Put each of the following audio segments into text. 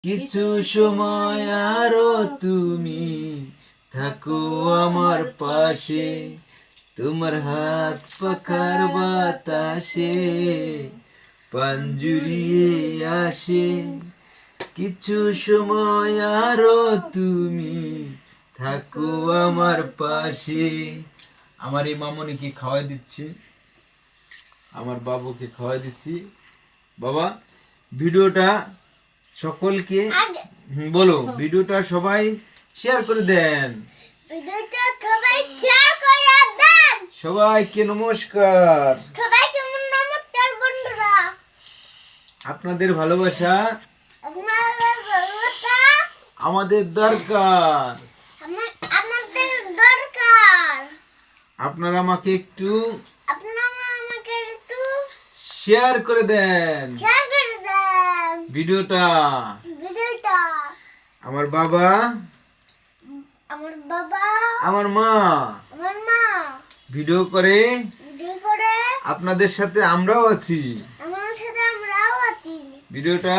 কিছু সময় আরো তুমি থাকো আমার পাশে, তোমার হাত পাখার বাতাসে পাঞ্জুরিয়ে আসে। কিছু সময় আরো তুমি থাকো আমার পাশে। আমার এই মামনিকে খাওয়াই দিচ্ছি, আমার বাবুকে খাওয়াই দিচ্ছি। বাবা, ভিডিওটা সকলকে বলো, ভিডিওটা সবাই শেয়ার করে দেন। ভিডিওটা সবাই শেয়ার করে দেন। সবাইকে নমস্কার। সবাইকে নমস্কার বন্ধুরা। আপনাদের ভালোবাসা আপনাদের ভালোবাসা আমাদের দরকার। আমাদের দরকার। আপনারা আমাকে একটু একটু শেয়ার করে দেন শেয়ার করে দেন ভিডিওটা। আমার বাবা, আমার বাবা, আমার মা আমার মা ভিডিও করে ভিডিও করে আপনাদের সাথে আমরাও আছি। আমার সাথে আমরাও আছি। ভিডিওটা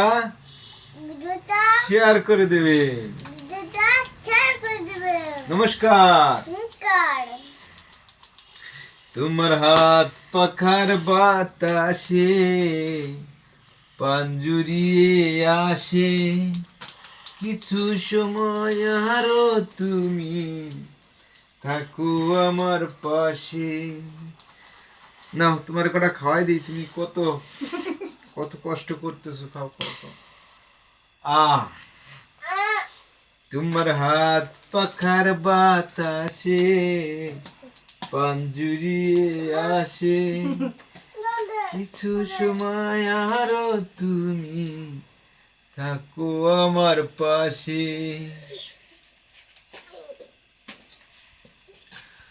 শেয়ার করে দেবেন। শেয়ার করে দেবেন। নমস্কার। নমস্কার। তোমার হাত পাখার বাতাসে পাঞ্জুরিয়ে আসে। কিছু সময় আরো তুমি থাকো আমার পাশে। নাও, তোমার কটা খাওয়াই দিই। তুমি কত কত কষ্ট করতেছো, খাও খাও খাও। তোমার হাত পাখার বাতাসে পাঞ্জুরিয়ে আসে। কিছু সময় আরো তুমি থাকো আমার পাশে।